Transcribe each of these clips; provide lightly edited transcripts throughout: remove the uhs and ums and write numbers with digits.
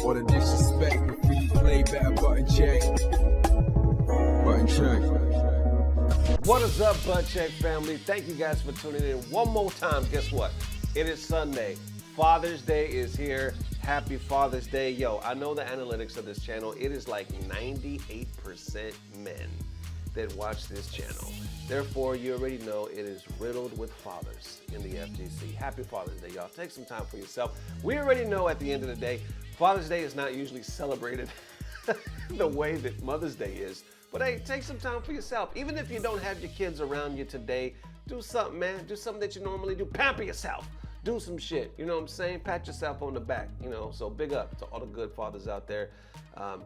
All the disrespect, the free play, better button check. Button check. What is up, Butt Check family? Thank you guys for tuning in one more time. Guess what? It is Sunday. Father's Day is here. Happy Father's Day. Yo, I know the analytics of this channel. It is like 98% men that watch this channel. Therefore, you already know it is riddled with fathers in the FGC. Happy Father's Day, y'all. Take some time for yourself. We already know at the end of the day, Father's Day is not usually celebrated the way that Mother's Day is. But hey, take some time for yourself. Even if you don't have your kids around you today, do something, man. Do something that you normally do. Pamper yourself. Do some shit, you know what I'm saying? Pat yourself on the back, you know? So big up to all the good fathers out there.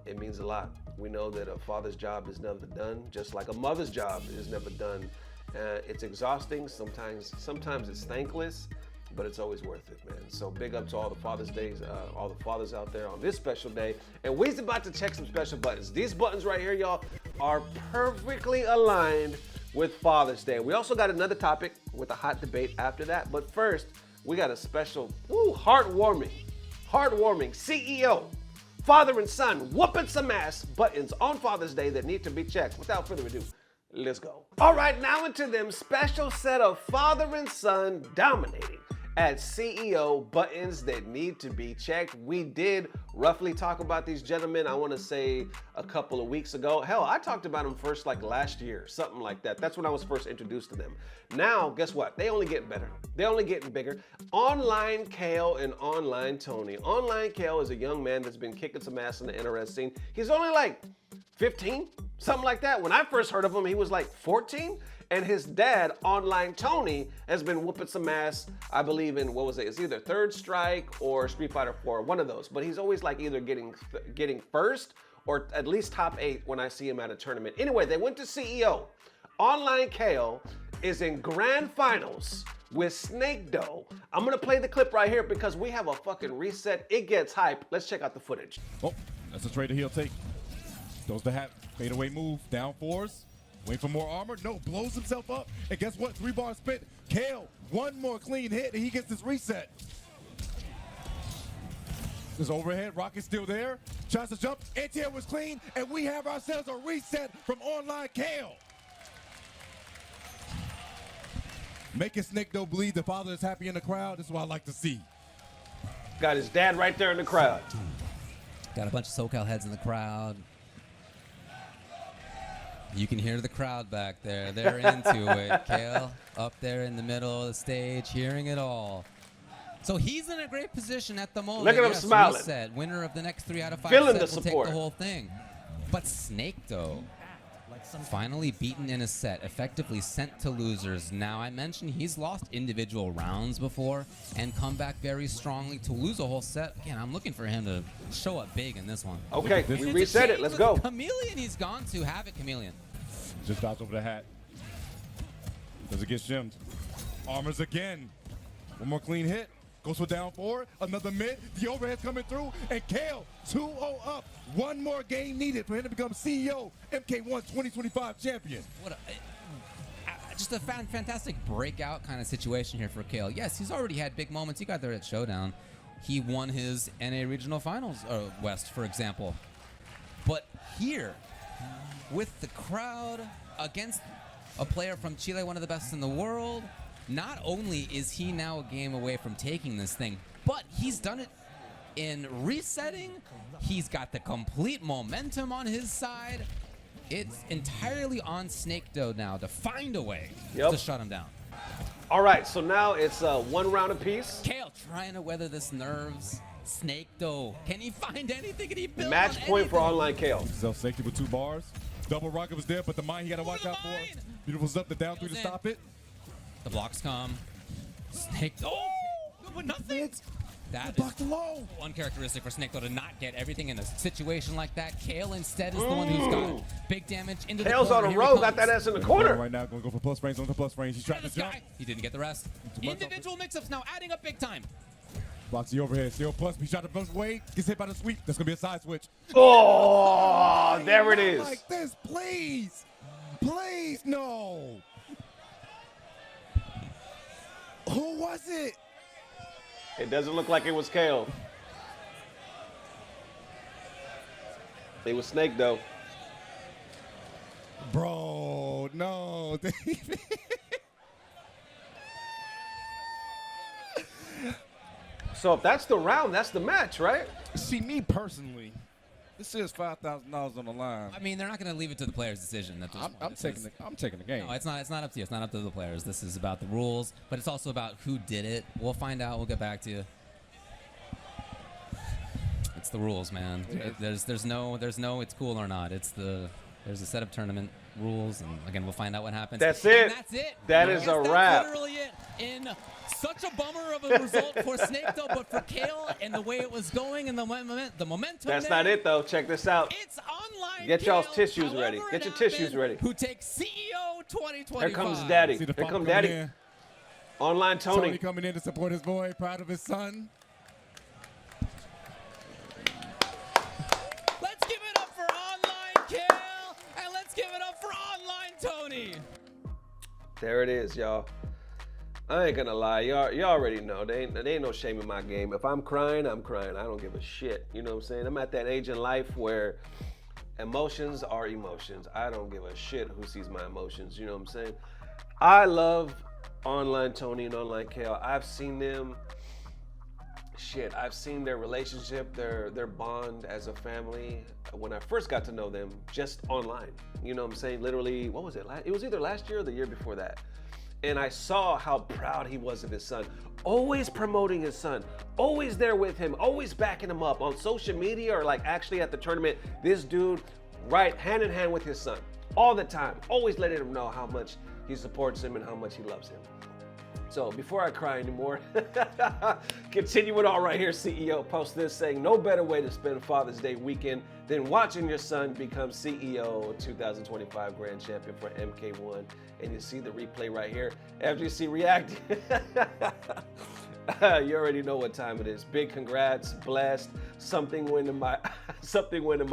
It means a lot. We know that a father's job is never done, just like a mother's job is never done. It's exhausting, sometimes it's thankless, but it's always worth it, man. So big up to all the Father's Days, all the fathers out there on this special day. And we's about to check some special buttons. These buttons right here, y'all, are perfectly aligned with Father's Day. We also got another topic with a hot debate after that, but first, we got a special, heartwarming CEO, father and son, whooping some ass buttons on Father's Day that need to be checked. Without further ado, let's go. All right, now into them special set of father and son dominating at CEO buttons that need to be checked. We did roughly talk about these gentlemen, I want to say a couple of weeks ago. Hell, I talked about them first like last year, something like that. That's when I was first introduced to them. Now, guess what? They only getting better. They only getting bigger. Online Cale and Online Tony. Online Cale is a young man that's been kicking some ass in the NRS scene. He's only like 15, something like that. When I first heard of him, he was like 14. And his dad, Online Tony, has been whooping some ass, I believe in, what was it? It's either Third Strike or Street Fighter 4, one of those. But he's always like either getting first or at least top 8 when I see him at a tournament. Anyway, they went to CEO. Online Cale is in grand finals with SnakeDoe. I'm gonna play the clip right here because we have a fucking reset. It gets hype. Let's check out the footage. Oh, that's a trade that he'll take. Throws the hat, fadeaway move, down 4s. Wait for more armor. No, blows himself up. And guess what? 3 bars spent. Cale, one more clean hit, and he gets this reset. This overhead, Rocket's still there. Tries to jump. Anti-air was clean, and we have ourselves a reset from Online Cale. Making SnakeDoe bleed. The father is happy in the crowd. This is what I like to see. Got his dad right there in the crowd. Got a bunch of SoCal heads in the crowd. You can hear the crowd back there. They're into it. Cale up there in the middle of the stage, hearing it all. So he's in a great position at the moment. Look at him smiling. Reset. Winner of the next 3 out of 5 Feeling sets the will support. take the whole thing. But SnakeDoe, finally beaten in a set, effectively sent to losers. Now, I mentioned he's lost individual rounds before and come back very strongly to lose a whole set. Again, I'm looking for him to show up big in this one. Okay, we reset it. Let's go. Chameleon he's gone to. Have it, Chameleon. Just dodged over the hat. Does it get shimmed? Armors again. One more clean hit. Goes for down 4. Another mid. The overhead's coming through. And Cale 2-0 up. One more game needed for him to become CEO, MK1 2025 champion. What just a fantastic breakout kind of situation here for Cale. Yes, he's already had big moments. He got there at Showdown. He won his NA Regional Finals West, for example. But here, with the crowd against a player from Chile, one of the best in the world, not only is he now a game away from taking this thing, but he's done it in resetting. He's got the complete momentum on his side. It's entirely on SnakeDoe now to find a way to shut him down. All right, so now it's 1 round apiece. Cale trying to weather this nerves. SnakeDoe, can he find anything? Can he build Match point for Online Cale. Self-safety with 2 bars. Double rocket was there, but the mine he got to watch out for. Beautiful's up, the down 3 to stop it. The blocks come. SnakeDoe. But nothing. That blocked low. Uncharacteristic for SnakeDoe to not get everything in a situation like that. Cale instead is the one who's got big damage into Cale's the corner. on a roll, got that ass in the corner. Right now, going to go for plus frames, on the plus frames. He's trying to jump. He didn't get the rest. Individual mix-ups now adding up big time. Blocks the overhead, still plus, he shot the best way, gets hit by the sweep. That's going to be a side switch. Oh, there it is. Like this, please. Please, no. Who was it? It doesn't look like it was Cale. It was SnakeDoe. Bro, no. So if that's the round, that's the match, right? See, me personally, this is $5,000 on the line. I mean, they're not going to leave it to the player's decision. At this point. I'm taking the game. No, it's not up to you. It's not up to the players. This is about the rules, but it's also about who did it. We'll find out. We'll get back to you. It's the rules, man. There's no it's cool or not. There's a set of tournament rules, and again, we'll find out what happens. That's it. And that's it. That is a wrap. That's literally it. In such a bummer of a result for SnakeDoe, but for Cale and the way it was going and the momentum. That's not it though. Check this out. It's online. Get y'all's Cale, tissues ready. Get your tissues ready. Who takes CEO 2025? Here comes Daddy. See the Here father comes coming Daddy. in. Online Tony. Tony coming in to support his boy, proud of his son. Let's give it up for online Cale, and let's give it up for online Tony. There it is, y'all. I ain't gonna lie, y'all already know. There ain't no shame in my game. If I'm crying, I'm crying. I don't give a shit. You know what I'm saying? I'm at that age in life where emotions are emotions. I don't give a shit who sees my emotions. You know what I'm saying? I love online Tony and online Cale. I've seen them. Shit, I've seen their relationship, their bond as a family when I first got to know them just online. You know what I'm saying? Literally, what was it? It was either last year or the year before that. And I saw how proud he was of his son, always promoting his son, always there with him, always backing him up on social media or like actually at the tournament. This dude, right, hand in hand with his son all the time, always letting him know how much he supports him and how much he loves him. So before I cry anymore, continuing on right here, CEO post this saying, no better way to spend Father's Day weekend than watching your son become CEO 2025 Grand Champion for MK1. And you see the replay right here. FGC reacting. You already know what time it is. Big congrats, blessed. Something went in my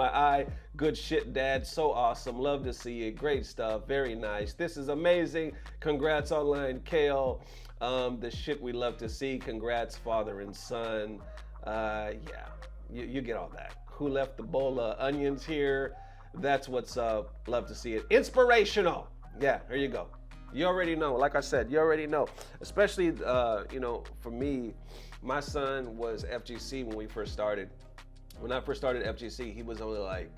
eye. Good shit, Dad. So awesome. Love to see it. Great stuff. Very nice. This is amazing. Congrats online, Cale. The shit we love to see. Congrats, father and son. Yeah, you get all that. Who left the bowl of onions here? That's what's up. Love to see it. Inspirational. Yeah, there you go. You already know. Like I said, you already know. Especially, you know, for me, my son was FGC when we first started. When I first started FGC, he was only like,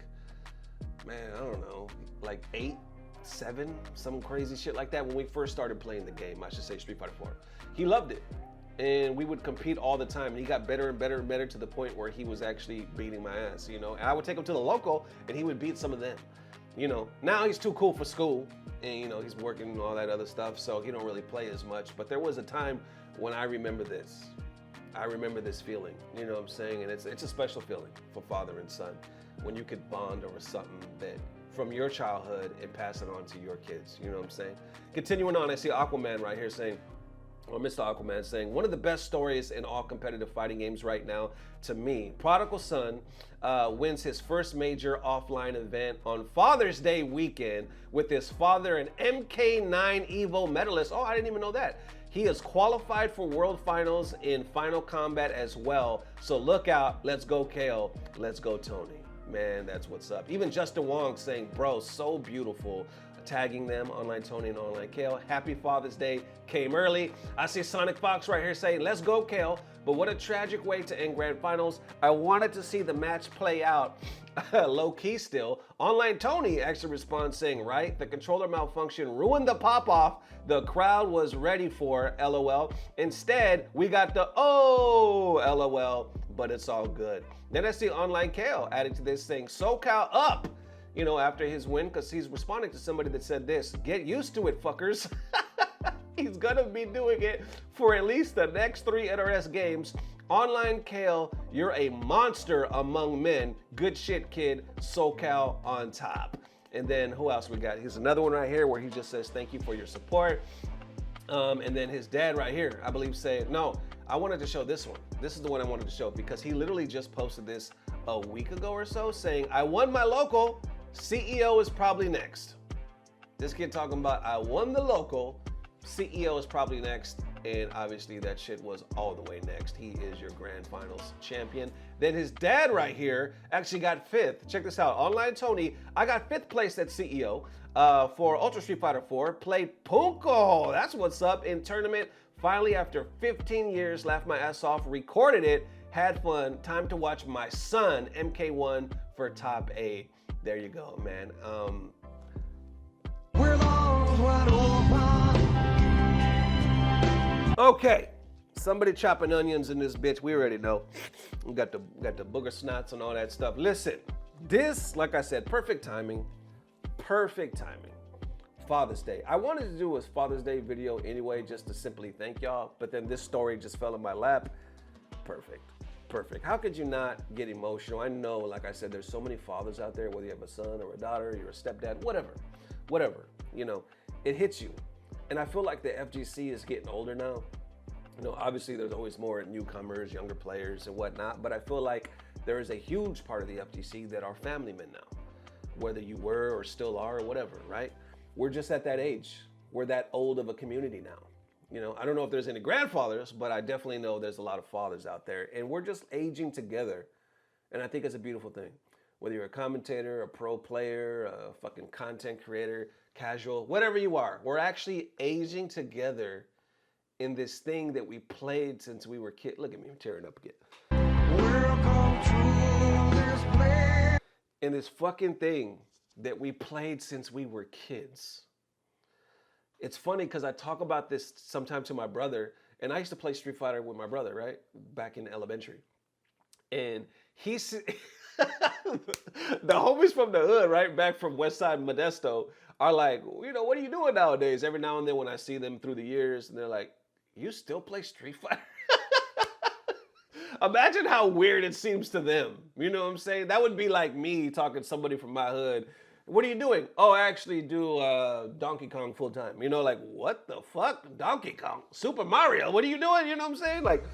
man, I don't know, like 8, 7, some crazy shit like that when we first started playing the game. I should say Street Fighter 4. He loved it. And we would compete all the time. And he got better and better and better to the point where he was actually beating my ass, you know. And I would take him to the local and he would beat some of them. You know, now he's too cool for school and, you know, he's working and all that other stuff, so he don't really play as much. But there was a time when I remember this. I remember this feeling, you know what I'm saying? And it's a special feeling for father and son when you could bond over something that from your childhood and pass it on to your kids, you know what I'm saying? Continuing on, I see Aquaman right here saying, or Mr. Aquaman saying, one of the best stories in all competitive fighting games right now to me. Prodigal Son wins his first major offline event on Father's Day weekend with his father, an MK9 Evo medalist. Oh, I didn't even know that. He is qualified for World Finals in Final Combat as well. So look out. Let's go, Cale. Let's go, Tony. Man, that's what's up. Even Justin Wong saying, bro, so beautiful. Tagging them, online Tony and online Cale. Happy Father's Day came early. I see Sonic Fox right here saying, let's go, Cale. But what a tragic way to end Grand Finals. I wanted to see the match play out low key still. Online Tony actually responds saying, right, the controller malfunction ruined the pop off the crowd was ready for, LOL. Instead, we got the oh, LOL, but it's all good. Then I see online Cale adding to this saying, SoCal up. You know, after his win, because he's responding to somebody that said this, get used to it, fuckers. He's gonna be doing it for at least the next 3 NRS games. Online Cale, you're a monster among men. Good shit, kid. SoCal on top. And then who else we got? Here's another one right here where he just says, thank you for your support. And then his dad right here, I believe, said, no, I wanted to show this one. This is the one I wanted to show because he literally just posted this a week ago or so saying, I won my local. CEO is probably next. This kid talking about, I won the local, CEO is probably next. and obviously that shit was all the way next. He is your grand finals champion. Then his dad right here actually got 5th. Check this out, Online Tony, I got 5th place at CEO for Ultra Street Fighter 4, played Punko, that's what's up, in tournament. Finally, after 15 years, laughed my ass off, recorded it, had fun, time to watch my son, MK1 for top 8. There you go, man. Okay, somebody chopping onions in this bitch. We already know. We got the booger snots and all that stuff. Listen, this, like I said, perfect timing. Perfect timing. Father's Day. I wanted to do a Father's Day video anyway, just to simply thank y'all, but then this story just fell in my lap. Perfect. Perfect. How could you not get emotional? I know, like I said, there's so many fathers out there, whether you have a son or a daughter, you're a stepdad, whatever, you know, it hits you. And I feel like the FGC is getting older now. You know, obviously there's always more newcomers, younger players and whatnot, but I feel like there is a huge part of the FGC that are family men now, whether you were or still are or whatever, right? We're just at that age. We're that old of a community now. You know, I don't know if there's any grandfathers, but I definitely know there's a lot of fathers out there, and we're just aging together. And I think it's a beautiful thing. Whether you're a commentator, a pro player, a fucking content creator, casual, whatever you are, we're actually aging together in this thing that we played since we were kids. Look at me, I'm tearing up again. Welcome to this place. In this fucking thing that we played since we were kids. It's funny because I talk about this sometimes to my brother, and I used to play Street Fighter with my brother, right? Back in elementary. And he's, the homies from the hood, right? Back from Westside Modesto are like, you know, what are you doing nowadays? Every now and then when I see them through the years, and they're like, you still play Street Fighter? Imagine how weird it seems to them. You know what I'm saying? That would be like me talking to somebody from my hood. What are you doing? Oh, I actually do Donkey Kong full time. You know, like, what the fuck? Donkey Kong? Super Mario? What are you doing? You know what I'm saying? Like,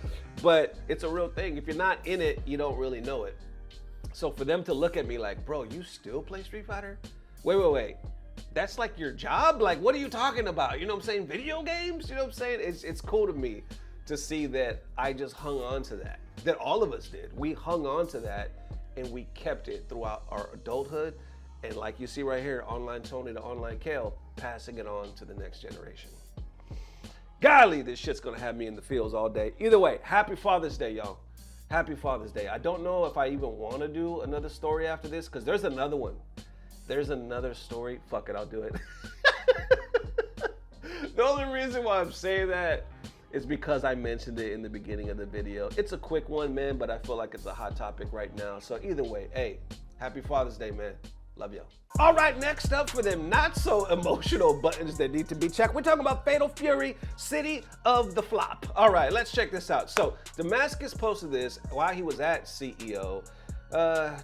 but it's a real thing. If you're not in it, you don't really know it. So for them to look at me like, bro, you still play Street Fighter? Wait. That's like your job? Like, what are you talking about? You know what I'm saying? Video games? You know what I'm saying? It's cool to me to see that I just hung on to that. That all of us did. We hung on to that and we kept it throughout our adulthood. And like you see right here, Online Tony to Online Cale, passing it on to the next generation. Golly, this shit's gonna have me in the fields all day. Either way, happy Father's Day, y'all. Happy Father's Day. I don't know if I even wanna do another story after this, because there's another one. There's another story. Fuck it, I'll do it. The only reason why I'm saying that is because I mentioned it in the beginning of the video. It's a quick one, man, but I feel like it's a hot topic right now. So either way, hey, happy Father's Day, man. Love y'all. All right, next up for them not so emotional buttons that need to be checked, we're talking about Fatal Fury, City of the Flop. All right, let's check this out. So Damascus posted this while he was at CEO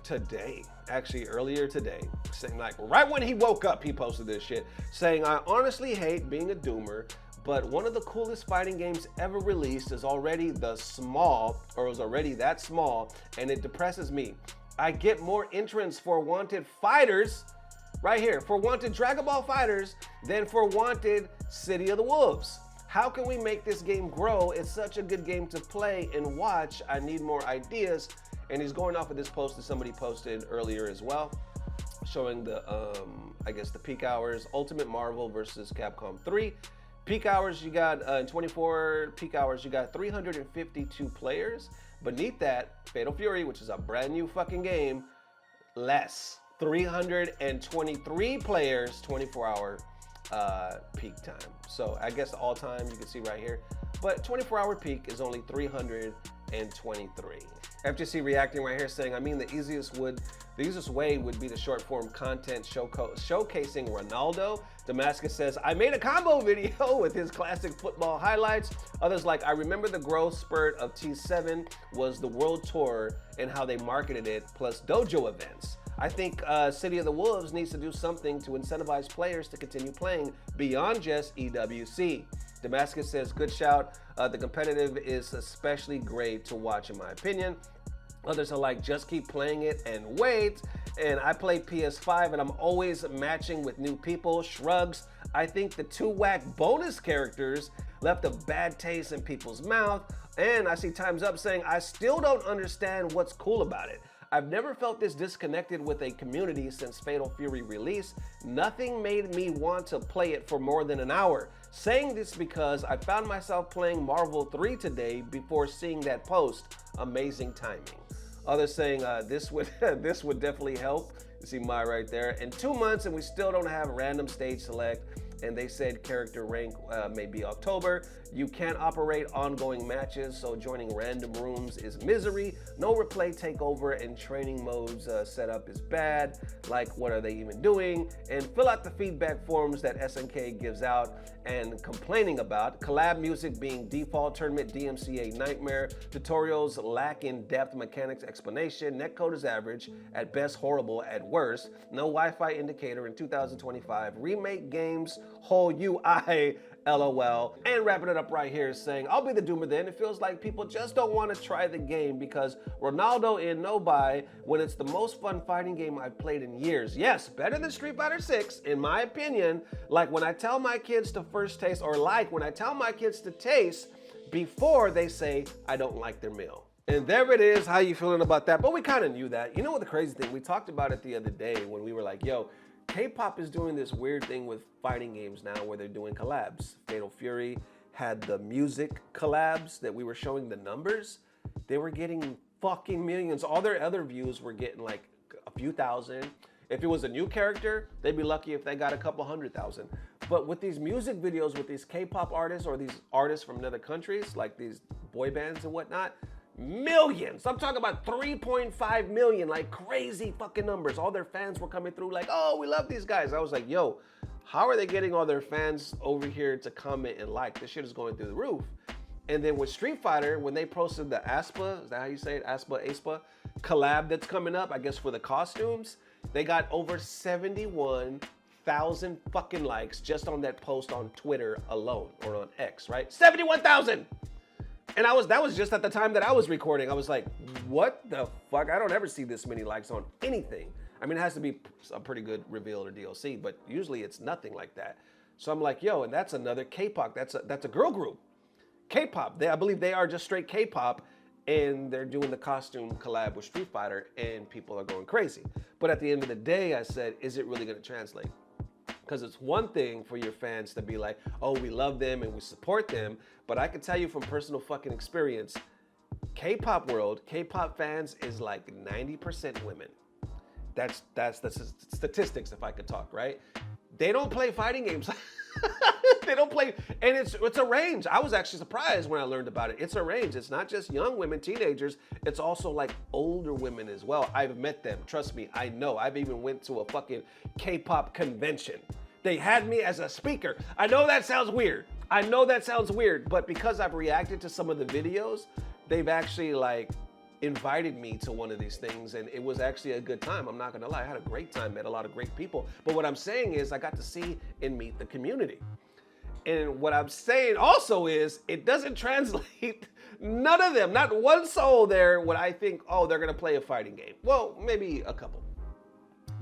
today, actually earlier today, saying like right when he woke up, he posted this shit saying, I honestly hate being a doomer, but one of the coolest fighting games ever released is already that small, and it depresses me. I get more entrants for Wanted Fighters, right here, for Wanted Dragon Ball Fighters than for Wanted City of the Wolves. How can we make this game grow? It's such a good game to play and watch. I need more ideas. And he's going off of this post that somebody posted earlier as well, showing the, I guess the peak hours, Ultimate Marvel versus Capcom 3. Peak hours, you got, in 24 peak hours, you got 352 players. Beneath that, Fatal Fury, which is a brand new fucking game, less. 323 players, 24-hour peak time. So I guess all time you can see right here, but 24-hour peak is only 323. FGC reacting right here saying, I mean, the easiest way would be the short form content showcasing Ronaldo. Damascus says, I made a combo video with his classic football highlights. Others like, I remember the growth spurt of T7 was the world tour and how they marketed it, plus dojo events. I think City of the Wolves needs to do something to incentivize players to continue playing beyond just EWC. Damascus says, good shout. The competitive is especially great to watch in my opinion. Others are like, just keep playing it and wait. And I play PS5 and I'm always matching with new people. Shrugs. I think the two whack bonus characters left a bad taste in people's mouth. And I see Time's Up saying, I still don't understand what's cool about it. I've never felt this disconnected with a community since Fatal Fury release. Nothing made me want to play it for more than an hour. Saying this because I found myself playing Marvel 3 today before seeing that post. Amazing timing. Others saying this would definitely help. You see my right there. In 2 months and we still don't have random stage select. And they said character rank may be October. You can't operate ongoing matches, so joining random rooms is misery. No replay takeover and training modes setup is bad. Like, what are they even doing? And fill out the feedback forms that SNK gives out and complaining about. Collab music being default, tournament DMCA nightmare, tutorials lack in-depth mechanics explanation, netcode is average, at best horrible, at worst. No Wi-Fi indicator in 2025. Remake games, whole UI, LOL. And wrapping it up right here is saying, I'll be the doomer then. It feels like people just don't want to try the game because Ronaldo in no buy when it's the most fun fighting game I've played in years. Yes, better than Street Fighter 6, in my opinion. Like when I tell my kids to first taste, or like when I tell my kids to taste before they say I don't like their meal. And there it is. How you feeling about that? But we kind of knew that. You know what the crazy thing? We talked about it the other day when we were like, yo, K-pop is doing this weird thing with fighting games now where they're doing collabs. Fatal Fury had the music collabs that we were showing the numbers. They were getting fucking millions. All their other views were getting like a few thousand. If it was a new character, they'd be lucky if they got a couple 100,000. But with these music videos, with these K-pop artists or these artists from other countries, like these boy bands and whatnot, millions. I'm talking about 3.5 million, like crazy fucking numbers. All their fans were coming through like, oh, we love these guys. I was like, yo, how are they getting all their fans over here to comment and like? This shit is going through the roof. And then with Street Fighter, when they posted the Aspa, is that how you say it? Aspa collab that's coming up, I guess for the costumes, they got over 71,000 fucking likes just on that post on Twitter alone, or on X, right? 71,000! And that was just at the time that I was recording. I was like, what the fuck? I don't ever see this many likes on anything. I mean, it has to be a pretty good reveal or DLC, but usually it's nothing like that. So I'm like, yo, and that's another K-pop. That's a girl group. K-pop. I believe they are just straight K-pop, and they're doing the costume collab with Street Fighter, and people are going crazy. But at the end of the day, I said, is it really going to translate? Because it's one thing for your fans to be like, oh, we love them and we support them. But I can tell you from personal fucking experience, K-pop world, K-pop fans is like 90% women. That's the statistics, if I could talk, right? They don't play fighting games. They don't play, and it's a range. I was actually surprised when I learned about it. It's a range. It's not just young women, teenagers. It's also like older women as well. I've met them. Trust me, I know. I've even went to a fucking K-pop convention. They had me as a speaker. I know that sounds weird. But because I've reacted to some of the videos, they've actually like invited me to one of these things, and it was actually a good time. I'm not gonna lie, I had a great time, met a lot of great people. But what I'm saying is I got to see and meet the community. And what I'm saying also is it doesn't translate, none of them, not one soul there would I think, oh, they're gonna play a fighting game. Well, maybe a couple.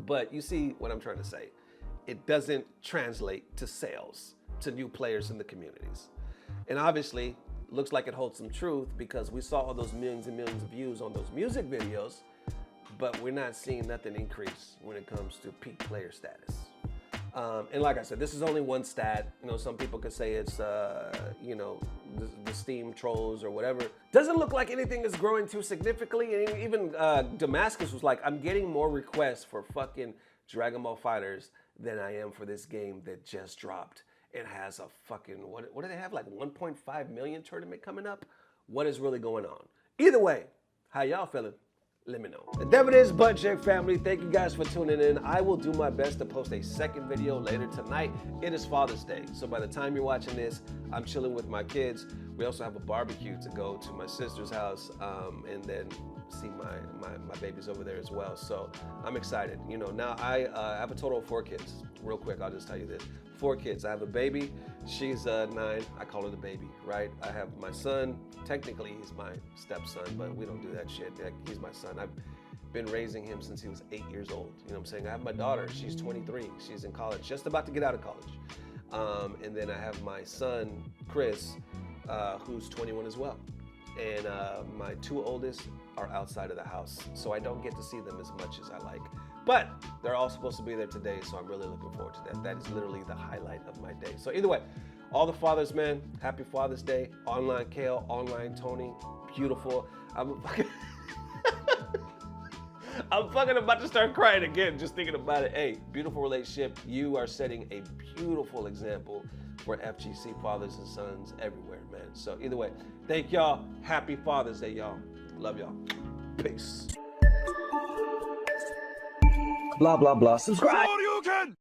But you see what I'm trying to say. It doesn't translate to sales, to new players in the communities. And obviously, looks like it holds some truth because we saw all those millions and millions of views on those music videos, but we're not seeing nothing increase when it comes to peak player status. And like I said, this is only one stat. You know, some people could say it's, you know, the Steam trolls or whatever. Doesn't look like anything is growing too significantly. And even Damascus was like, I'm getting more requests for fucking Dragon Ball Fighters than I am for this game that just dropped. It has a fucking, what do they have? Like 1.5 million tournament coming up? What is really going on? Either way, how y'all feeling? Let me know. And there it is, Butt Check family. Thank you guys for tuning in. I will do my best to post a second video later tonight. It is Father's Day. So by the time you're watching this, I'm chilling with my kids. We also have a barbecue to go to my sister's house and then see my babies over there as well. So I'm excited. You know, now I have a total of 4 kids. Real quick, I'll just tell you this. 4 kids. I have a baby. She's 9. I call her the baby, right? I have my son. Technically, he's my stepson, but we don't do that shit. He's my son. I've been raising him since he was 8 years old. You know what I'm saying? I have my daughter. She's 23. She's in college, just about to get out of college. And then I have my son, Chris, who's 21 as well. And my two oldest are outside of the house, so I don't get to see them as much as I like. But they're all supposed to be there today, so I'm really looking forward to that. That is literally the highlight of my day. So either way, all the fathers, man, happy Father's Day. Online Cale, online Tony, beautiful. I'm fucking about to start crying again just thinking about it. Hey, beautiful relationship. You are setting a beautiful example for FGC fathers and sons everywhere, man. So either way, thank y'all. Happy Father's Day, y'all. Love y'all. Peace. Blah, blah, blah. Subscribe. You can!